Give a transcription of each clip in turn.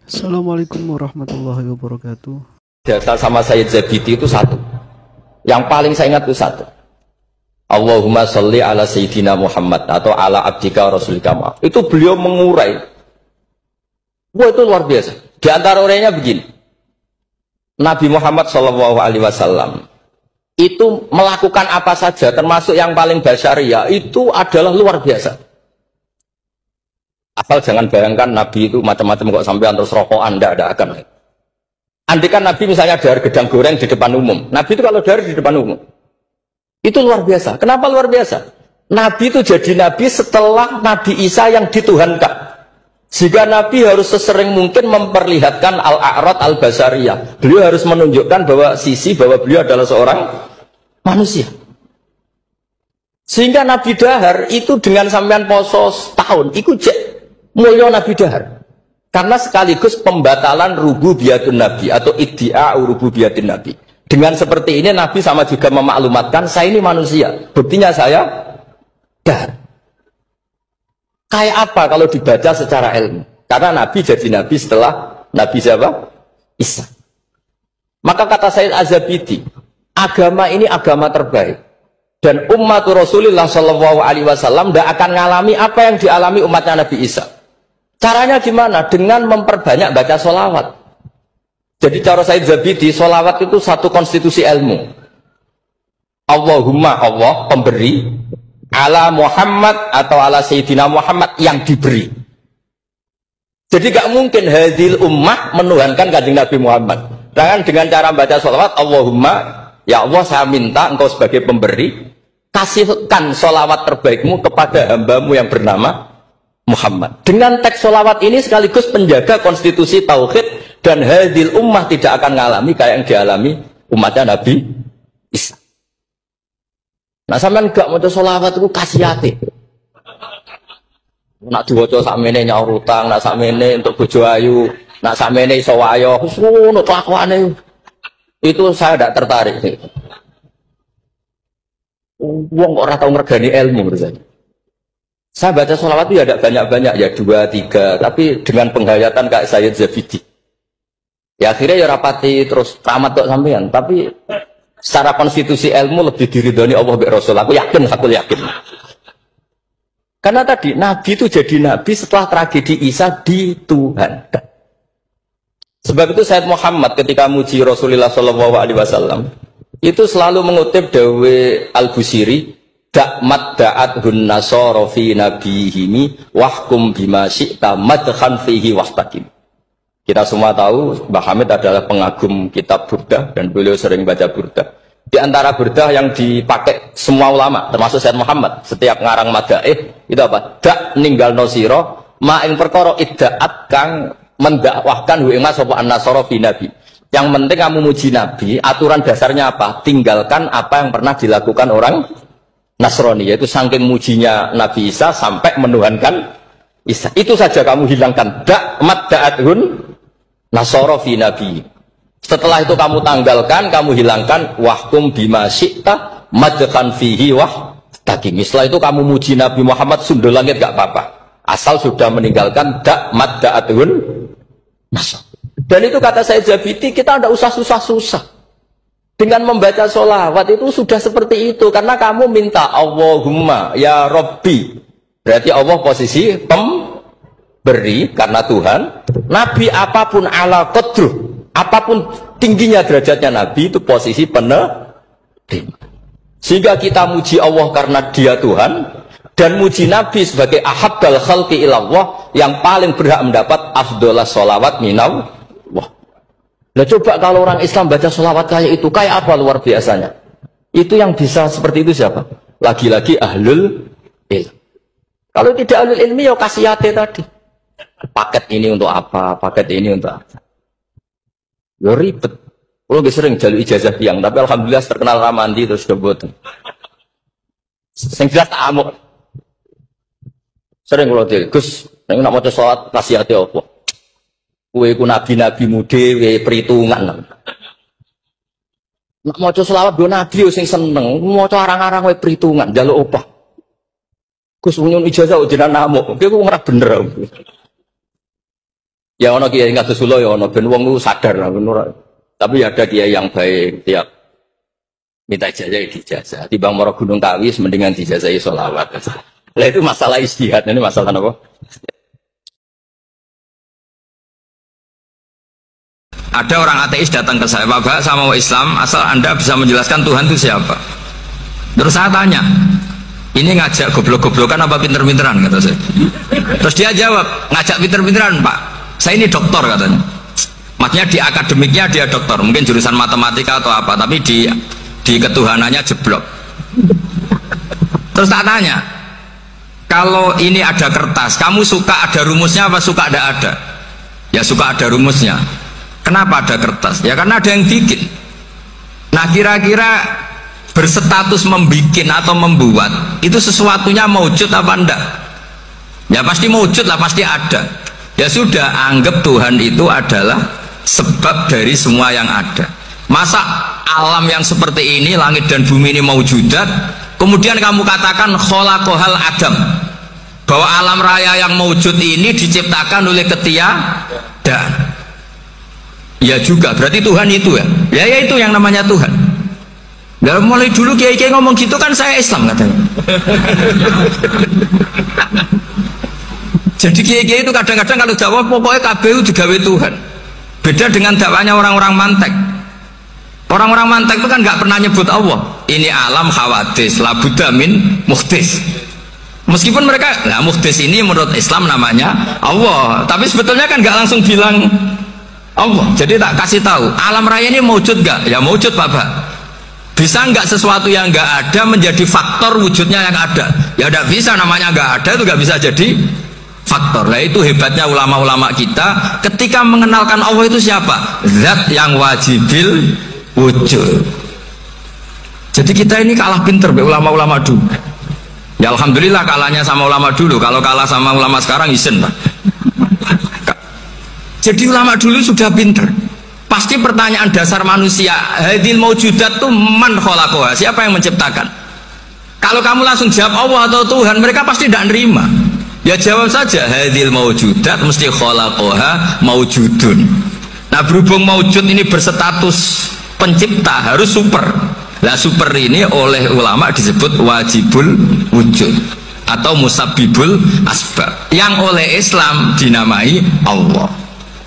Assalamualaikum warahmatullahi wabarakatuh. Jasa sama Sayyid Zabidi itu satu. Yang paling saya ingat itu satu. Allahumma sholli ala Sayyidina Muhammad atau ala abdika rasulika Muhammad. Itu beliau mengurai. Wah, itu luar biasa. Di antara urainya begini. Nabi Muhammad SAW itu melakukan apa saja, termasuk yang paling basyariah, itu adalah luar biasa. Asal jangan bayangkan Nabi itu macam-macam kok sampai terus rokokan, tidak akan. Andai kan Nabi misalnya dahar gedang goreng di depan umum, Nabi itu kalau dahar di depan umum, itu luar biasa. Kenapa luar biasa? Nabi itu jadi Nabi setelah Nabi Isa yang dituhankan. Jika Nabi harus sesering mungkin memperlihatkan al-a'rad al-basariyah. Beliau harus menunjukkan bahwa beliau adalah seorang manusia. Sehingga Nabi dahar itu dengan sampean poso setahun, itu mulia Nabi dahar. Karena sekaligus pembatalan rububiyatun Nabi atau iddia rububiyatin Nabi. Dengan seperti ini Nabi sama juga memaklumatkan saya ini manusia. Buktinya saya dahar. Kayak apa kalau dibaca secara ilmu? Karena Nabi jadi Nabi setelah Nabi siapa? Isa. Maka kata Sayyid Az-Zabidi, agama ini agama terbaik. Dan umat Rasulullah SAW tidak akan mengalami apa yang dialami umatnya Nabi Isa. Caranya gimana? Dengan memperbanyak baca sholawat. Jadi cara Sayyid Zabidi, sholawat itu satu konstitusi ilmu. Allahumma Allah pemberi, ala Muhammad atau ala Sayyidina Muhammad yang diberi. Jadi gak mungkin hadil ummah menuhankan kanjeng Nabi Muhammad. Dengan cara baca sholawat, Allahumma, ya Allah saya minta engkau sebagai pemberi, kasihkan sholawat terbaikmu kepada hambamu yang bernama Muhammad. Dengan teks sholawat ini sekaligus penjaga konstitusi tauhid dan hadil ummah tidak akan mengalami kayak yang dialami umatnya Nabi Isa. Nah sampean gak mau sholawat itu kasih hati. Nak diwaca sakmene nyaur utang, nak sakmene untuk bojo ayu, nak sakmene iso wayo, ngono kelakuane. Itu saya tidak tertarik. Wong kok ora tau ngregani ilmu menurut saya. Saya baca sholawat itu ya tidak banyak-banyak, ya 2, 3, tapi dengan penghayatan kayak Sayyid Zabidi. Ya akhirnya ya rapati terus ramat kok sampean, tapi secara konstitusi ilmu lebih diridhoni Allah bi Rasul. Aku yakin. Karena tadi Nabi itu jadi Nabi setelah tragedi Isa dituhankan. Sebab itu Sayyid Muhammad ketika muji Rasulullah SAW itu selalu mengutip dawe Al-Busiri, da'mat da'athun nasara fi nabihimi wahkum bima syi'ta madkhan fihi wahtakim. Kita semua tahu Mbah Hamid adalah pengagum kitab Burdah dan beliau sering baca Burdah. Di antara Burdah yang dipakai semua ulama termasuk Sayyid Muhammad setiap ngarang madaih itu apa? Dak ninggal nosiro ma ing perkara iddaat kang mendakwahkan hu ing sapa an-nasara fi nabi. Yang penting kamu muji Nabi, aturan dasarnya apa? Tinggalkan apa yang pernah dilakukan orang Nasrani, yaitu saking mujinya Nabi Isa sampai menuhankan Isa. Itu saja kamu hilangkan. Da'mat da'athun nasara fi nabi. Setelah itu kamu tanggalkan, kamu hilangkan wahkum bima syi'ta madkhan fihi wahtakim. Setelah itu kamu muji Nabi Muhammad sundul langit gak apa-apa. Asal sudah meninggalkan da'mat da'athun nasara. Dan itu kata Sayyid Zabidi, kita tidak usah susah-susah. Dengan membaca sholawat itu sudah seperti itu. Karena kamu minta Allahumma ya Rabbi. Berarti Allah posisi pemberi karena Tuhan. Nabi apapun ala qadruh. Apapun tingginya derajatnya Nabi itu posisi penerima. Sehingga kita muji Allah karena dia Tuhan. Dan muji Nabi sebagai ahabbal khalqi ilallah yang paling berhak mendapat afdolah sholawat minallah. Nah coba kalau orang Islam baca sholawat kayak itu, kayak apa luar biasanya? Itu yang bisa seperti itu siapa? Lagi-lagi ahlul ilm. Kalau tidak ahlul ilmi ya kasihate tadi. Paket ini untuk apa? Paket ini untuk apa? Ya ribet. Kalau nggak sering jalur ijazah tiang, tapi alhamdulillah terkenal ramandi terus kebutuhan. Sing jelas tak amuk. Sering kalau dia, Gus, nek nak maca sholawat kasihate apa? Kowe ku nabi-nabimu dhewe perhitungan. Nak maca selawat do nabi yo sing seneng, maca arang-arang kowe perhitungan, njaluk opah. Gus nyun ijazah jenengan namuk. Kowe ku ora bener. Ya ono kiai ngatus kula ya ono ben wong lu sadar lah bener. Tapi ada kiai yang baik tiap minta ijazah ya dijazah. Timbang moro Gunung Kawi mendingan dijazahi sholawat. Lah itu masalah ijtihad, ini masalah apa? Ada orang ateis datang ke saya, Pak, sama Islam, asal Anda bisa menjelaskan Tuhan itu siapa? Terus saya tanya, ini ngajak goblok-goblokan apa pinter-pinteran, kata saya. Terus dia jawab, ngajak pinter-pinteran, Pak. Saya ini doktor, katanya. Maksudnya di akademiknya dia doktor, mungkin jurusan matematika atau apa, tapi di ketuhanannya jeblok. Terus tak tanya, kalau ini ada kertas, kamu suka ada rumusnya apa suka ada? Ya suka ada rumusnya. Kenapa ada kertas? Ya karena ada yang bikin. Nah kira-kira berstatus membikin atau membuat itu sesuatunya maujud apa enggak? Ya pasti maujud lah, pasti ada. Ya sudah, anggap Tuhan itu adalah sebab dari semua yang ada. Masa alam yang seperti ini, langit dan bumi ini maujudat, kemudian kamu katakan kholaqohal adam, bahwa alam raya yang maujud ini diciptakan oleh ketiadaan. Ya juga, berarti Tuhan itu ya. Ya itu yang namanya Tuhan. Dari mulai dulu kiai-kiai ngomong gitu kan saya Islam katanya. Jadi kiai-kiai itu kadang-kadang kalau dakwah pokoknya KBU digawe Tuhan. Beda dengan dakwahnya orang-orang mantek. Orang-orang mantek itu kan nggak pernah nyebut Allah. Ini alam khawatis, labudamin muhtis. Meskipun mereka, nah muhtis ini menurut Islam namanya Allah. Tapi sebetulnya kan nggak langsung bilang Allah. Jadi tak kasih tahu, alam raya ini mewujud gak? Ya mewujud Bapak. Bisa nggak sesuatu yang nggak ada menjadi faktor wujudnya yang ada? Ya tidak bisa, namanya nggak ada itu nggak bisa jadi faktor. Nah itu hebatnya ulama-ulama kita ketika mengenalkan Allah itu siapa? Zat yang wajibil wujud. Jadi kita ini kalah pinter be ulama-ulama dulu. Ya alhamdulillah kalahnya sama ulama dulu. Kalau kalah sama ulama sekarang isen Pak. Jadi ulama dulu sudah pinter. Pasti pertanyaan dasar manusia, hadil maujudat itu man kholaqoha, siapa yang menciptakan? Kalau kamu langsung jawab Allah atau Tuhan, mereka pasti tidak nerima. Ya jawab saja, hadil maujudat mesti kholaqoha maujudun. Nah berhubung maujud ini berstatus pencipta, harus super. Nah super ini oleh ulama disebut wajibul wujud atau musabbibul asbab, yang oleh Islam dinamai Allah.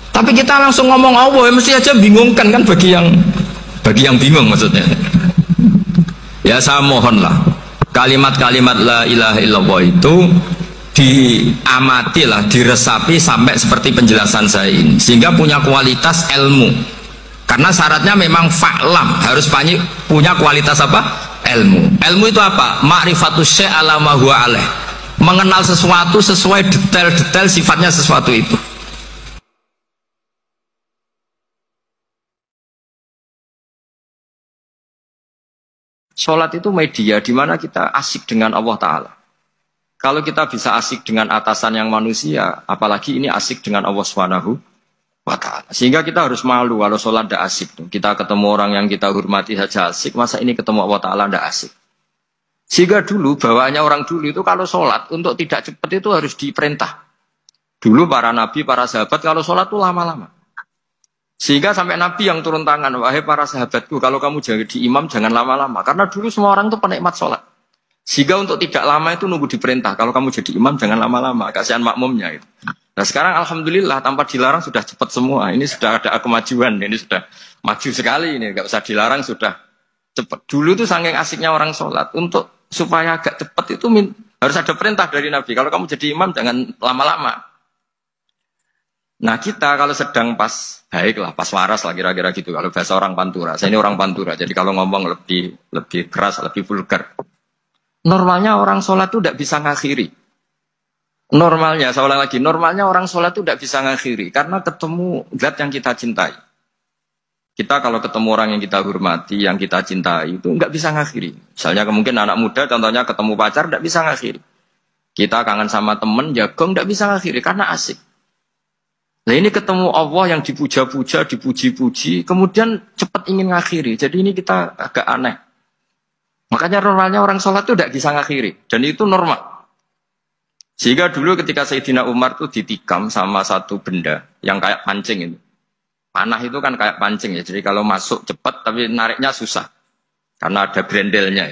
Tapi kita langsung ngomong Allah, ya mesti aja bingungkan kan bagi yang bingung maksudnya. Ya saya mohonlah kalimat-kalimat la ilaha illallah itu diamatilah, diresapi sampai seperti penjelasan saya ini, sehingga punya kualitas ilmu. Karena syaratnya memang fa'lam, harus punya kualitas apa? Ilmu. Ilmu itu apa? Ma'rifatus syai' ala ma huwa alaih. Mengenal sesuatu sesuai detail-detail sifatnya sesuatu itu. Sholat itu media di mana kita asik dengan Allah Ta'ala. Kalau kita bisa asik dengan atasan yang manusia, apalagi ini asik dengan Allah Subhanahu wa Ta'ala. Sehingga kita harus malu kalau sholat tidak asik. Kita ketemu orang yang kita hormati saja asik, masa ini ketemu Allah Ta'ala tidak asik. Sehingga dulu, bawaannya orang dulu itu kalau sholat, untuk tidak cepat itu harus diperintah. Dulu para nabi, para sahabat, kalau sholat itu lama-lama. Sehingga sampai Nabi yang turun tangan, wahai para sahabatku, kalau kamu jadi imam jangan lama-lama. Karena dulu semua orang itu penikmat sholat. Sehingga untuk tidak lama itu nunggu diperintah. Kalau kamu jadi imam jangan lama-lama, kasihan makmumnya itu. Nah sekarang alhamdulillah tanpa dilarang sudah cepat semua. Ini sudah ada kemajuan, ini sudah maju sekali ini. Gak usah dilarang sudah cepat. Dulu itu saking asiknya orang sholat. Untuk supaya agak cepat itu harus ada perintah dari Nabi. Kalau kamu jadi imam jangan lama-lama. Nah kita kalau sedang pas baiklah, pas waras lah kira-kira gitu. Kalau bahasa orang Pantura, saya ini orang Pantura, jadi kalau ngomong lebih keras, lebih vulgar. Normalnya orang sholat itu tidak bisa ngakhiri. Normalnya, saya ulang lagi, normalnya orang sholat itu tidak bisa ngakhiri karena ketemu zat yang kita cintai. Kita kalau ketemu orang yang kita hormati, yang kita cintai itu nggak bisa ngakhiri. Misalnya mungkin anak muda, contohnya ketemu pacar tidak bisa ngakhiri. Kita kangen sama temen, jagung tidak bisa ngakhiri karena asik. Nah ini ketemu Allah yang dipuja-puja, dipuji-puji, kemudian cepat ingin ngakhiri. Jadi ini kita agak aneh. Makanya normalnya orang sholat itu tidak bisa ngakhiri. Dan itu normal. Sehingga dulu ketika Sayyidina Umar tuh ditikam sama satu benda yang kayak pancing itu. Panah itu kan kayak pancing ya. Jadi kalau masuk cepat tapi nariknya susah. Karena ada grendelnya.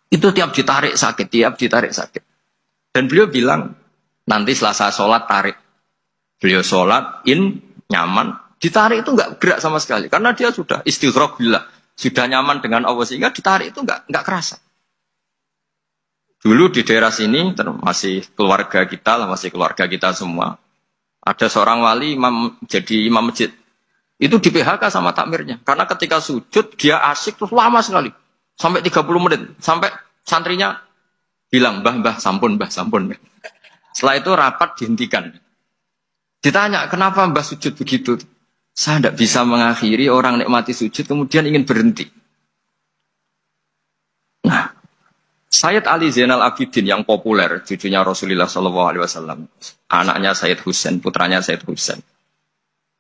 Itu tiap ditarik sakit, tiap ditarik sakit. Dan beliau bilang, nanti setelah saya sholat tarik. Beliau sholat, nyaman. Ditarik itu nggak gerak sama sekali. Karena dia sudah istighraq billah. Sudah nyaman dengan Allah sehingga ditarik itu nggak kerasa. Dulu di daerah sini masih keluarga kita lah, masih keluarga kita semua. Ada seorang wali jadi imam masjid. Itu di PHK sama takmirnya. Karena ketika sujud dia asyik terus lama sekali. Sampai 30 menit. Sampai santrinya bilang, mbah, sampun. Setelah itu rapat dihentikan. Ditanya, kenapa mbah sujud begitu? Saya tidak bisa mengakhiri orang nikmati sujud kemudian ingin berhenti. Nah, Sayyid Ali Zainal Abidin yang populer, cucunya Rasulullah SAW, anaknya Sayyid Husain, putranya Sayyid Husain.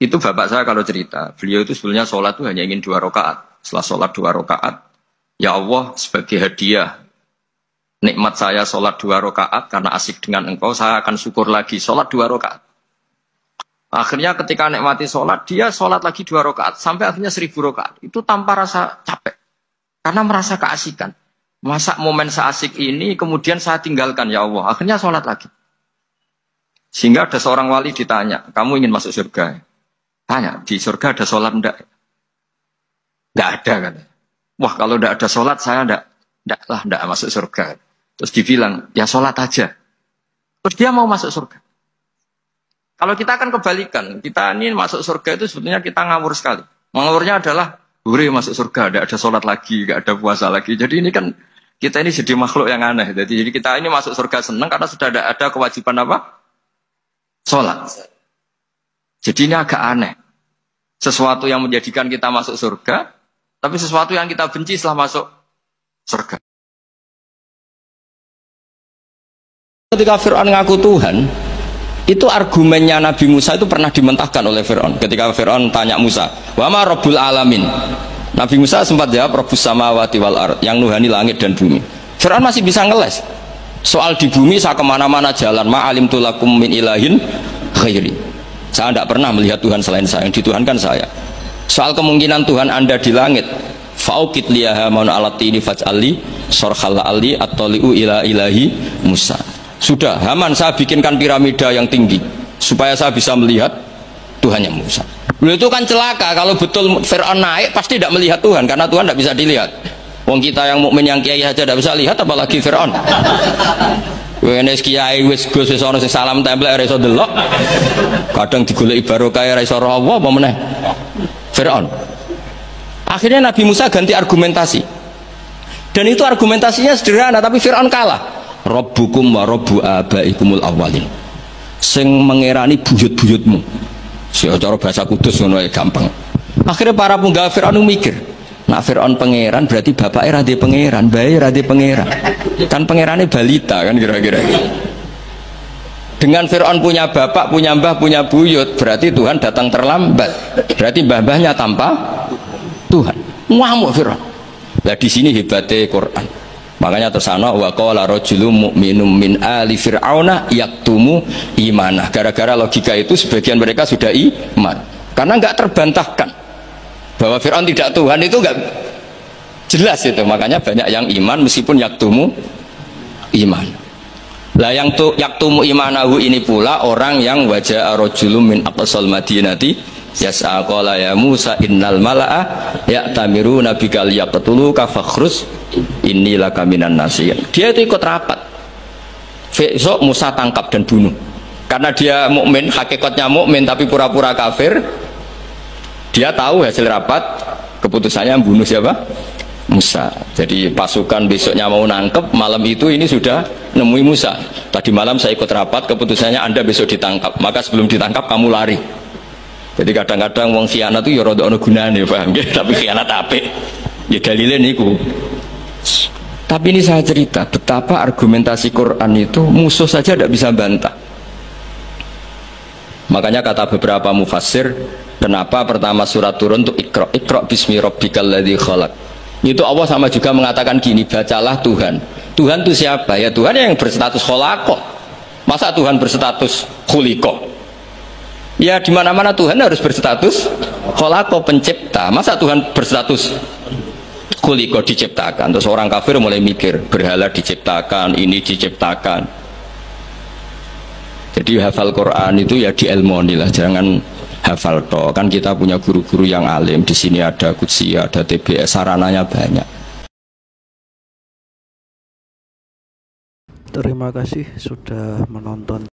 Itu bapak saya kalau cerita, beliau itu sebenarnya sholat itu hanya ingin 2 rakaat. Setelah sholat 2 rakaat, ya Allah sebagai hadiah, nikmat saya sholat 2 rakaat karena asik dengan engkau, saya akan syukur lagi sholat 2 rakaat. Akhirnya ketika nikmati sholat, dia sholat lagi 2 rakaat sampai akhirnya 1000 rakaat. Itu tanpa rasa capek, karena merasa keasikan. Masa momen seasik ini kemudian saya tinggalkan ya Allah. Akhirnya sholat lagi. Sehingga ada seorang wali ditanya, kamu ingin masuk surga? Tanya, di surga ada sholat enggak? Enggak ada kan? Wah kalau enggak ada sholat saya enggak masuk surga. Terus dibilang, ya sholat aja. Terus dia mau masuk surga. Kalau kita akan kebalikan, kita ini masuk surga itu sebetulnya kita ngawur sekali. Ngawurnya adalah, masuk surga, enggak ada sholat lagi, enggak ada puasa lagi. Jadi ini kan kita ini jadi makhluk yang aneh. Jadi kita ini masuk surga senang karena sudah ada kewajiban apa? Sholat. Jadi ini agak aneh. Sesuatu yang menjadikan kita masuk surga, tapi sesuatu yang kita benci setelah masuk surga. Ketika Fir'aun ngaku Tuhan, itu argumennya Nabi Musa itu pernah dimentahkan oleh Fir'aun. Ketika Fir'aun tanya Musa, wa ma rabbul alamin? Nabi Musa sempat jawab Rabbus samawati wal ard, yang nuhani langit dan bumi. Fir'aun masih bisa ngeles. Soal di bumi saya kemana-mana jalan, ma'alim tulakum min ilahin khairi. Saya tidak pernah melihat Tuhan selain saya, yang dituhankan saya. Soal kemungkinan Tuhan Anda di langit, fa'ukit liyaha maun alati ini faj'ali sorkhalla ali at-toli'u ila ilahi Musa. Sudah, Haman saya bikinkan piramida yang tinggi supaya saya bisa melihat Tuhannya Musa. Beliau itu kan celaka kalau betul Fir'aun naik pasti tidak melihat Tuhan karena Tuhan tidak bisa dilihat. Wong kita yang mukmin yang kiai saja tidak bisa lihat apalagi Fir'aun. Wes kiai wis Gus wis ana sing salam tempel ora iso delok. Kadang digoleki barokah ora iso roh apa meneh. Fir'aun. Akhirnya Nabi Musa ganti argumentasi. Dan itu argumentasinya sederhana tapi Fir'aun kalah. Rabbukum wa rabbu abaikumul awwalin. Sing mengerani buyut-buyutmu. Cara bahasa kudus ngono gampang. Akhirnya para punggawa Fir'aun mikir, nak Fir'aun pangeran berarti bapaknya rade pangeran, bayi rade pangeran. Kan pangerannya balita kan kira-kira. Dengan Fir'aun punya bapak, punya mbah, punya buyut, berarti Tuhan datang terlambat. Berarti mbah-mbahnya tanpa Tuhan. Ngamuk Fir'aun. Nah di sini hebatnya Quran. Makanya tersana wa qala rajulun mu'minun min ali fir'auna yaktumu imanah. Gara-gara logika itu sebagian mereka sudah iman. Karena enggak terbantahkan bahwa Fir'aun tidak Tuhan itu enggak jelas itu. Makanya banyak yang iman meskipun yaktumu iman. Lah yang yaktumu imanahu ini pula orang yang wajah rajulun min aqsal madinati yas'a qala ya Musa innal mala'a ya'tamiruna bika liyaqtuluka fakhrus inilah kaminan nasihin. Dia itu ikut rapat. Besok Musa tangkap dan bunuh. Karena dia mukmin, hakikatnya mukmin tapi pura-pura kafir. Dia tahu hasil rapat, keputusannya membunuh siapa? Musa. Jadi pasukan besoknya mau nangkep, malam itu ini sudah nemui Musa. Tadi malam saya ikut rapat, keputusannya Anda besok ditangkap. Maka sebelum ditangkap kamu lari. Jadi kadang-kadang wong khianat itu ya rada ana gunane, paham nggih? Tapi khianat apik. Ya dalile niku. Tapi ini saya cerita betapa argumentasi Quran itu musuh saja tidak bisa bantah. Makanya kata beberapa mufassir, kenapa pertama surat turun untuk Iqra bismi rabbikal ladzi khalaq. Itu Allah sama juga mengatakan gini, bacalah Tuhan. Tuhan itu siapa? Ya Tuhan yang berstatus khalaqah. Masa Tuhan berstatus khuliqo? Ya di mana-mana Tuhan harus berstatus kholaqo, pencipta. Masa Tuhan berstatus khuliqo, diciptakan? Terus orang kafir mulai mikir, berhala diciptakan, ini diciptakan. Jadi hafal Quran itu ya dielmoni lah, jangan hafal toh. Kan kita punya guru-guru yang alim. Di sini ada Qudsi, ada TBS, sarananya banyak. Terima kasih sudah menonton.